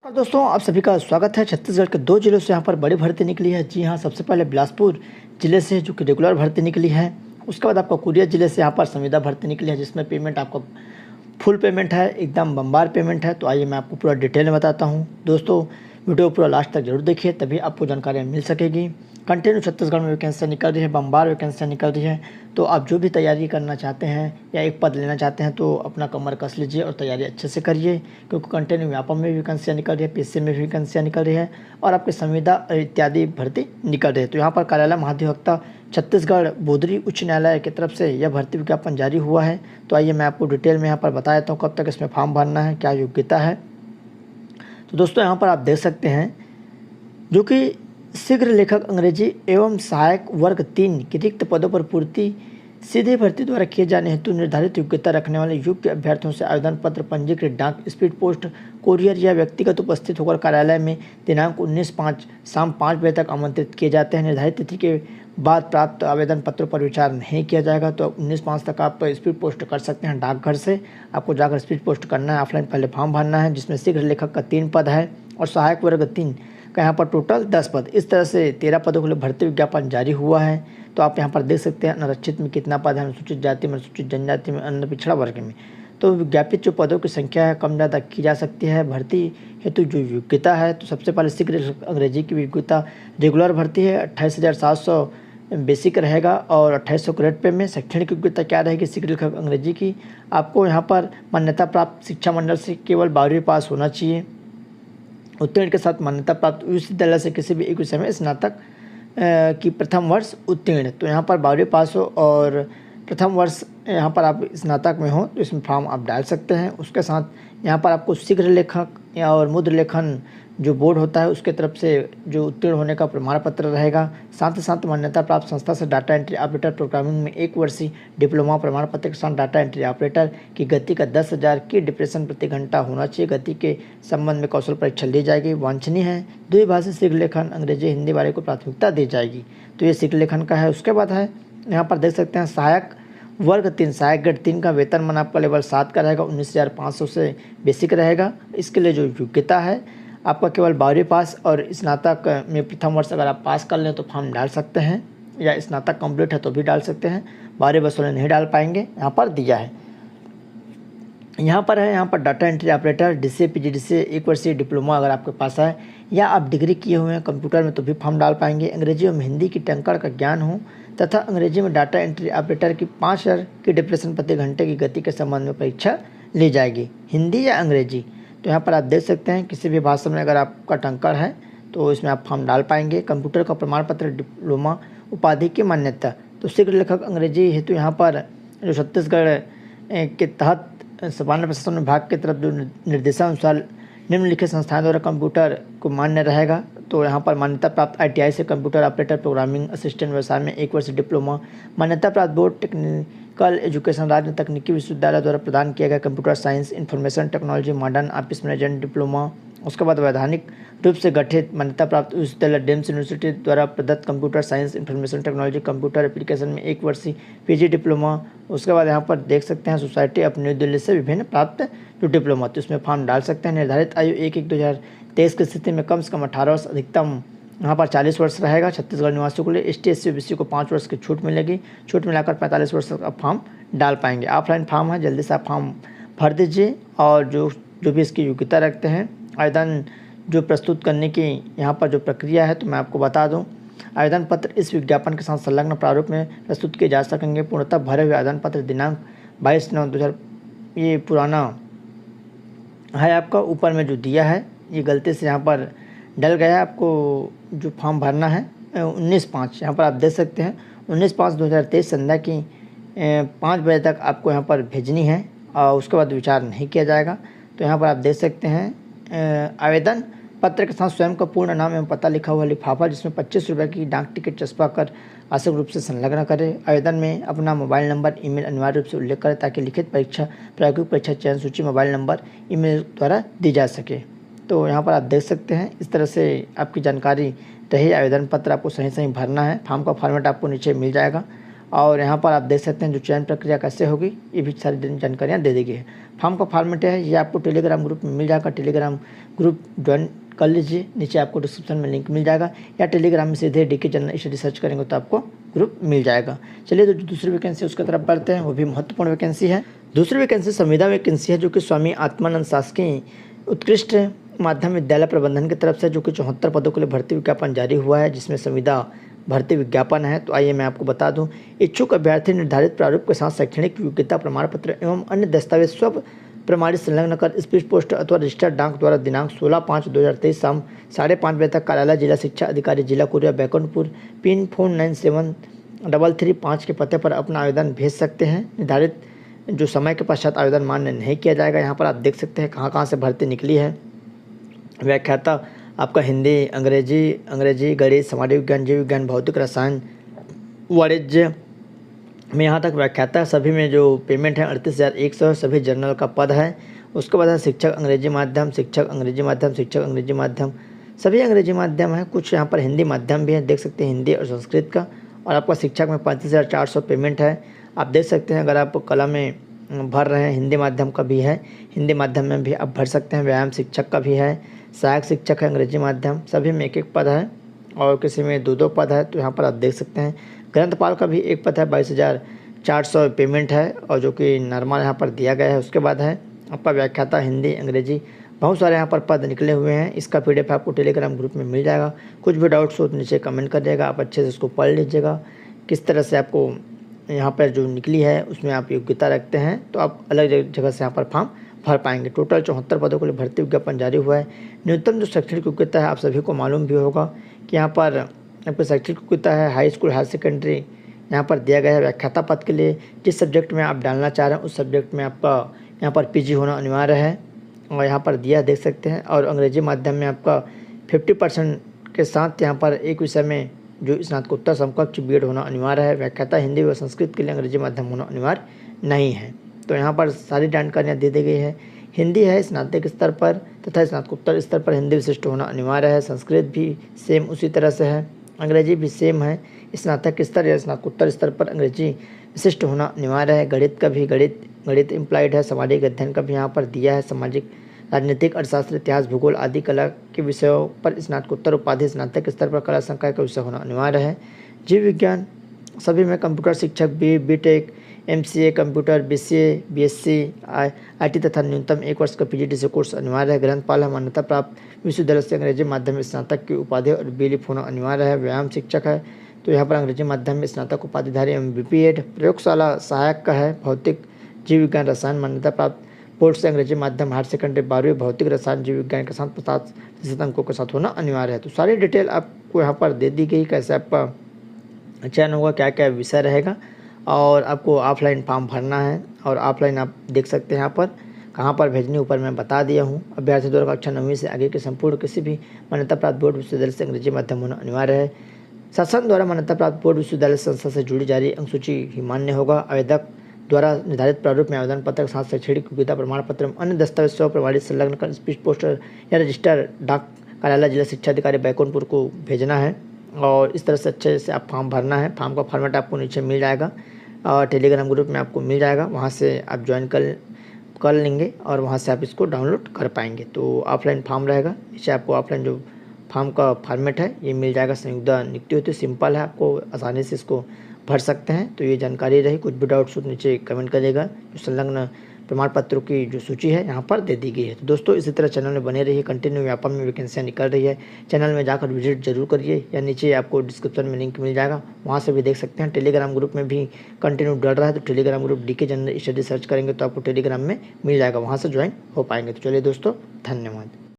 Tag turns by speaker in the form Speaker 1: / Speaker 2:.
Speaker 1: और दोस्तों आप सभी का स्वागत है। छत्तीसगढ़ के दो जिलों से यहाँ पर बड़ी भर्ती निकली है। जी हाँ, सबसे पहले बिलासपुर जिले से जो कि रेगुलर भर्ती निकली है। उसके बाद आपका कोरिया जिले से यहाँ पर संविदा भर्ती निकली है, जिसमें पेमेंट आपका फुल पेमेंट है, एकदम बम्बार पेमेंट है। तो आइए मैं आपको पूरा डिटेल में बताता हूँ। दोस्तों वीडियो पूरा लास्ट तक जरूर देखिए, तभी आपको जानकारी मिल सकेगी। कंटिन्यू छत्तीसगढ़ में वैकेंसियाँ निकल रही है, बम्बार वैकेंसियाँ निकल रही है। तो आप जो भी तैयारी करना चाहते हैं या एक पद लेना चाहते हैं तो अपना कमर कस लीजिए और तैयारी अच्छे से करिए, क्योंकि कंटिन्यू व्यापम में भी वैकेंसियाँ निकल रही है, पीएससी में भी वैकेंसियाँ निकल रही है और आपके संविदा इत्यादि भर्ती निकल रही है। तो यहाँ पर कार्यालय महाधिवक्ता छत्तीसगढ़ बोदरी उच्च न्यायालय की तरफ से यह भर्ती विज्ञापन जारी हुआ है। तो आइए मैं आपको डिटेल में यहाँ पर बता देता हूँ कब तक इसमें फॉर्म भरना है, क्या योग्यता है। तो दोस्तों यहाँ पर आप देख सकते हैं जो कि शीघ्र लेखक अंग्रेजी एवं सहायक वर्ग 3 के रिक्त पदों पर पूर्ति सीधे भर्ती द्वारा किए जाने हेतु निर्धारित योग्यता रखने वाले योग्य अभ्यर्थियों से आवेदन पत्र पंजीकृत डाक, स्पीड पोस्ट, कोरियर या व्यक्तिगत उपस्थित होकर कार्यालय में दिनांक 19/5 शाम 5 बजे तक आमंत्रित किए जाते हैं। निर्धारित तिथि के बाद प्राप्त आवेदन पत्रों पर विचार नहीं किया जाएगा। तो 19/5 तक आप स्पीड पोस्ट कर सकते हैं डाकघर से। आपको जाकर स्पीड पोस्ट करना है, ऑफलाइन पहले फॉर्म भरना है, जिसमें शीघ्र लेखक का 3 पद है और सहायक वर्ग 3 का यहाँ पर टोटल 10 पद। इस तरह से 13 पदों के लिए भर्ती विज्ञापन जारी हुआ है। तो आप यहाँ पर देख सकते हैं अनारक्षित में कितना पद है, अनुसूचित जाति में, अनुसूचित जनजाति में, अन्य पिछड़ा वर्ग में। तो विज्ञापित जो पदों की संख्या है कम ज़्यादा की जा सकती है। भर्ती हेतु जो योग्यता है, तो सबसे पहले शीघ्र अंग्रेजी की योग्यता रेगुलर भर्ती है, 28,700 बेसिक रहेगा और 2800 ग्रेड पे में। शैक्षणिक योग्यता क्या रहेगी शीघ्र लेखक अंग्रेजी की? आपको यहाँ पर मान्यता प्राप्त शिक्षा मंडल से केवल 12वीं पास होना चाहिए। उत्तीर्ण के साथ मान्यता प्राप्त विश्वविद्यालय से किसी भी एक विषय में स्नातक की प्रथम वर्ष उत्तीर्ण। तो यहाँ पर 12वीं पास हो और प्रथम वर्ष यहाँ पर आप स्नातक में हो तो इसमें फॉर्म आप डाल सकते हैं। उसके साथ यहाँ पर आपको शीघ्र लेखक या और मुद्र लेखन जो बोर्ड होता है उसके तरफ से जो उत्तीर्ण होने का प्रमाण पत्र रहेगा। साथ ही साथ मान्यता प्राप्त संस्था से डाटा एंट्री ऑपरेटर प्रोग्रामिंग में 1 वर्षीय डिप्लोमा प्रमाण पत्र के साथ डाटा एंट्री ऑपरेटर की गति का 10,000 की डिप्रेशन प्रति घंटा होना चाहिए। गति के संबंध में कौशल परीक्षा ली जाएगी, वांछनीय है। द्विभाषी शीघ्र लेखन अंग्रेजी हिंदी वाले को प्राथमिकता दी जाएगी। तो ये शीघ्र लेखन का है। उसके बाद है यहाँ पर देख सकते हैं सहायक वर्ग 3 सहायक ग्रेड 3 का वेतन मन आपका लेवल 7 का रहेगा, 19,500 से बेसिक रहेगा। इसके लिए जो योग्यता है आपका केवल 12वीं पास और स्नातक में प्रथम वर्ष अगर आप पास कर लें तो फॉर्म डाल सकते हैं, या स्नातक कंप्लीट है तो भी डाल सकते हैं। 12वीं बस वाले नहीं डाल पाएंगे, यहाँ पर दिया है। यहाँ पर है, यहाँ पर data entry operator DCA PGDCA 1 वर्षीय डिप्लोमा अगर आपके पास है या आप डिग्री किए हुए हैं कंप्यूटर में तो भी फॉर्म डाल पाएंगे। अंग्रेजी एवं हिंदी की टंकड़ का ज्ञान हो तथा अंग्रेजी में डाटा एंट्री ऑपरेटर की 5,000 की डिप्रेशन प्रति घंटे की गति के संबंध में परीक्षा ली जाएगी, हिंदी या अंग्रेजी। तो यहाँ पर आप देख सकते हैं किसी भी भाषा में अगर आपका टंकड़ है तो इसमें आप फॉर्म डाल पाएंगे। कंप्यूटर का प्रमाण पत्र, डिप्लोमा उपाधि की मान्यता। तो शीघ्र लेखक अंग्रेजी हेतु यहाँ पर जो छत्तीसगढ़ के तहत सामान्य प्रशासन विभाग की तरफ जो निर्देशानुसार निम्नलिखित संस्थाएं द्वारा कंप्यूटर को मान्य रहेगा। तो यहाँ पर मान्यता प्राप्त ITI से कंप्यूटर ऑपरेटर प्रोग्रामिंग असिस्टेंट व्यवसाय में 1 वर्ष डिप्लोमा, मान्यता प्राप्त बोर्ड टेक्निकल एजुकेशन राज्य तकनीकी विश्वविद्यालय द्वारा प्रदान किया गया computer science information technology modern office management diploma. उसके बाद वैधानिक रूप से गठित मान्यता प्राप्त विश्वविद्यालय डेम्स यूनिवर्सिटी द्वारा प्रदत्त computer science information technology computer application में 1 वर्षीय PG डिप्लोमा। उसके बाद यहाँ पर देख सकते हैं सोसाइटी ऑफ न्यू दिल्ली से विभिन्न प्राप्त जो डिप्लोमा, तो इसमें फॉर्म डाल सकते हैं। निर्धारित आयु 1/1/2023 की स्थिति में कम से कम 18 वर्ष, अधिकतम यहाँ पर 40 वर्ष रहेगा। छत्तीसगढ़ निवासियों के लिए ST SC OBC को 5 वर्ष की छूट मिलेगी। छूट मिलाकर 45 वर्ष तक आप फॉर्म डाल पाएंगे। ऑफलाइन फॉर्म है, जल्दी से आप फॉर्म भर दीजिए। और जो भी इसकी योग्यता रखते हैं, आवेदन जो प्रस्तुत करने की यहाँ पर जो प्रक्रिया है तो मैं आपको बता दूँ। आवेदन पत्र इस विज्ञापन के साथ संलग्न प्रारूप में प्रस्तुत किए जा सकेंगे। पूर्णतः भरे हुए आवेदन पत्र दिनांक 22/9/2000, ये पुराना है आपका। ऊपर में जो दिया है ये गलती से यहाँ पर डल गया है। आपको जो फॉर्म भरना है 19/5, यहाँ पर आप देख सकते हैं 19/5/2023 संध्या की 5 बजे तक आपको यहाँ पर भेजनी है और उसके बाद विचार नहीं किया जाएगा। तो यहाँ पर आप देख सकते हैं आवेदन पत्र के साथ स्वयं का पूर्ण नाम एवं पता लिखा हुआ लिफाफा, जिसमें 25 रुपये की डाक टिकट चस्पा कर आवश्यक रूप से संलग्न करें। आवेदन में अपना मोबाइल नंबर, ईमेल अनिवार्य रूप से उल्लेख करें ताकि लिखित परीक्षा, प्रायोगिक परीक्षा चयन सूची मोबाइल नंबर, ईमेल द्वारा दी जा सके। तो यहाँ पर आप देख सकते हैं इस तरह से आपकी जानकारी रही। आवेदन पत्र आपको सही भरना है। फॉर्म का फॉर्मेट आपको नीचे मिल जाएगा और यहाँ पर आप देख सकते हैं जो चयन प्रक्रिया कैसे होगी, ये भी सारी जानकारियाँ दे दी गई है। फॉर्म का फॉर्मेट है, ये आपको टेलीग्राम ग्रुप में मिल जाएगा। टेलीग्राम ग्रुप ज्वाइन कर लीजिए, नीचे आपको डिस्क्रिप्शन में लिंक मिल जाएगा, या टेलीग्राम में सीधे DK जनरल स्टडी सर्च करेंगे तो आपको ग्रुप मिल जाएगा। चलिए तो जो दूसरी वैकेंसी उसकी तरफ बढ़ते हैं, वो भी महत्वपूर्ण वैकेंसी है। दूसरी वैकेंसी संविदा वैकेंसी है, जो कि स्वामी आत्मानंद शासकीय उत्कृष्ट माध्यम विद्यालय प्रबंधन की तरफ से, जो कि 74 पदों के लिए भर्ती विज्ञापन जारी हुआ है, जिसमें संविदा भर्ती विज्ञापन है। तो आइए मैं आपको बता दूं, इच्छुक अभ्यर्थी निर्धारित प्रारूप के साथ शैक्षणिक योग्यता प्रमाण पत्र एवं अन्य दस्तावेज स्व प्रमाणित संलग्न कर स्पीड पोस्ट अथवा रजिस्टर्ड डाक द्वारा दिनांक 16/5/2023 शाम 5:30 बजे तक कार्यालय जिला शिक्षा अधिकारी जिला कोरिया बैकुंठपुर पिन 497335 के पते पर अपना आवेदन भेज सकते हैं। निर्धारित जो समय के पश्चात आवेदन मान्य नहीं किया जाएगा। यहाँ पर आप देख सकते हैं कहाँ से भर्ती निकली है। व्याख्याता आपका हिंदी, अंग्रेजी, गणित, सामाजिक विज्ञान, जीव विज्ञान, भौतिक, रसायन, वाणिज्य में यहाँ तक व्याख्याता। सभी में जो पेमेंट है 38,100, सभी जर्नल का पद है। उसके बाद है शिक्षक अंग्रेजी माध्यम, सभी अंग्रेजी माध्यम है। कुछ यहाँ पर हिंदी माध्यम भी है, देख सकते हैं हिंदी और संस्कृत का। और आपका शिक्षक में 35,400 पेमेंट है। आप देख सकते हैं अगर आप कला में भर रहे हैं, हिंदी माध्यम का भी है, हिंदी माध्यम में भी आप भर सकते हैं। व्यायाम शिक्षक का भी है, सहायक शिक्षक है अंग्रेजी माध्यम, सभी में 1-1 पद है और किसी में 2-2 पद है। तो यहाँ पर आप देख सकते हैं ग्रंथपाल का भी 1 पद है, 22,400 पेमेंट है और जो कि नॉर्मल यहाँ पर दिया गया है। उसके बाद है आपका व्याख्याता हिंदी, अंग्रेजी, बहुत सारे यहाँ पर पद निकले हुए हैं। इसका PDF आपको टेलीग्राम ग्रुप में मिल जाएगा। कुछ भी डाउट्स हो तो नीचे कमेंट करिएगा, आप अच्छे से उसको पढ़ लीजिएगा। किस तरह से आपको यहाँ पर जो निकली है उसमें आप योग्यता रखते हैं तो आप अलग जगह से यहाँ पर फॉर्म भर पाएंगे। टोटल 74 पदों के लिए भर्ती विज्ञापन जारी हुआ है। न्यूनतम जो शैक्षणिक योग्यता है आप सभी को मालूम भी होगा कि यहाँ पर आपकी शैक्षणिक योग्यता है हाई स्कूल, हायर सेकेंडरी यहाँ पर दिया गया है। व्याख्याता पद के लिए जिस सब्जेक्ट में आप डालना चाह रहे हैं उस सब्जेक्ट में आपका यहाँ पर PG होना अनिवार्य है और यहाँ पर दिया देख सकते हैं। और अंग्रेजी माध्यम में आपका 50% के साथ यहाँ पर एक विषय में जो स्नातकोत्तर समकक्ष BEd होना अनिवार्य है। व्याख्याता हिंदी व संस्कृत के लिए अंग्रेजी माध्यम होना अनिवार्य नहीं है। तो यहाँ पर सारी जानकारियाँ दे दी गई है। हिंदी है स्नातक स्तर पर तथा स्नातकोत्तर स्तर पर हिंदी विशिष्ट होना अनिवार्य है। संस्कृत भी सेम उसी तरह से है, अंग्रेजी भी सेम है, स्नातक स्तर या स्नातकोत्तर स्तर पर अंग्रेजी विशिष्ट होना अनिवार्य है। गणित का भी गणित इम्प्लाइड है। सामाजिक अध्ययन का भी यहाँ पर दिया है, सामाजिक, राजनीतिक, अर्थशास्त्र, इतिहास, भूगोल आदि कला के विषयों पर स्नातकोत्तर उपाधि, स्नातक स्तर पर कला संकाय का विषय होना अनिवार्य है। जीव विज्ञान सभी में कंप्यूटर शिक्षक BTech, MCA computer, BCA, BSc, IT तथा न्यूनतम 1 वर्ष का PGDC कोर्स अनिवार्य है। ग्रंथपाल है मान्यता प्राप्त विश्वविद्यालय से अंग्रेजी माध्यम में स्नातक की उपाधि और BLIF होना अनिवार्य है। व्यायाम शिक्षक है तो यहाँ पर अंग्रेजी माध्यम में स्नातक उपाधिधारी एवं BPEd। प्रयोगशाला सहायक का है भौतिक, जीव विज्ञान, रसायन मान्यता प्राप्त बोर्ड से अंग्रेजी माध्यम, हायर सेकेंडरी 12वीं भौतिक, रसायन, जीव विज्ञान के साथ 50% अंकों के साथ होना अनिवार्य है। तो सारी डिटेल आपको यहाँ पर दे दी गई, कैसे आपका चयन होगा, क्या क्या विषय रहेगा और आपको ऑफलाइन फॉर्म भरना है। और ऑफलाइन आप देख सकते हैं यहाँ पर कहाँ पर भेजनी, ऊपर मैं बता दिया हूँ। अभ्यर्थी द्वारा कक्षा 9वीं से आगे के संपूर्ण किसी भी मान्यता प्राप्त बोर्ड विश्वविद्यालय से अंग्रेजी माध्यम होना अनिवार्य है। शासन द्वारा मान्यता प्राप्त बोर्ड विश्वविद्यालय संस्था से जुड़ी जारी अंकसूची ही मान्य होगा। आवेदक द्वारा निर्धारित प्रारूप में आवेदन पत्र के साथ शैक्षणिक योग्यता प्रमाण पत्र एवं अन्य दस्तावेज स्व प्रमाणित संलग्न कर स्पीड पोस्टर या रजिस्टर डाक कार्यालय जिला शिक्षा अधिकारी बैकुंठपुर को भेजना है। और इस तरह से अच्छे से आप फॉर्म भरना है। फॉर्म का फॉर्मेट आपको नीचे मिल जाएगा और टेलीग्राम ग्रुप में आपको मिल जाएगा, वहाँ से आप ज्वाइन कर लेंगे और वहाँ से आप इसको डाउनलोड कर पाएंगे। तो ऑफलाइन फॉर्म रहेगा, नीचे आपको ऑफलाइन जो फॉर्म का फॉर्मेट है ये मिल जाएगा। संयुक्त नियुक्ति होती है, सिंपल है, आपको आसानी से इसको भर सकते हैं। तो ये जानकारी रही, कुछ भी डाउट्स हो तो नीचे कमेंट करिएगा। जो संलग्न प्रमाण पत्रों की जो सूची है यहाँ पर दे दी गई है। तो दोस्तों इसी तरह चैनल में बने रहिए, कंटिन्यू व्यापार में वैकेंसियाँ निकल रही है, चैनल में जाकर विजिट जरूर करिए या नीचे आपको डिस्क्रिप्शन में लिंक मिल जाएगा, वहाँ से भी देख सकते हैं। टेलीग्राम ग्रुप में भी कंटिन्यू डल रहा है, तो Telegram group DK general study search करेंगे तो आपको टेलीग्राम में मिल जाएगा, वहाँ से ज्वाइन हो पाएंगे। तो चलिए दोस्तों, धन्यवाद।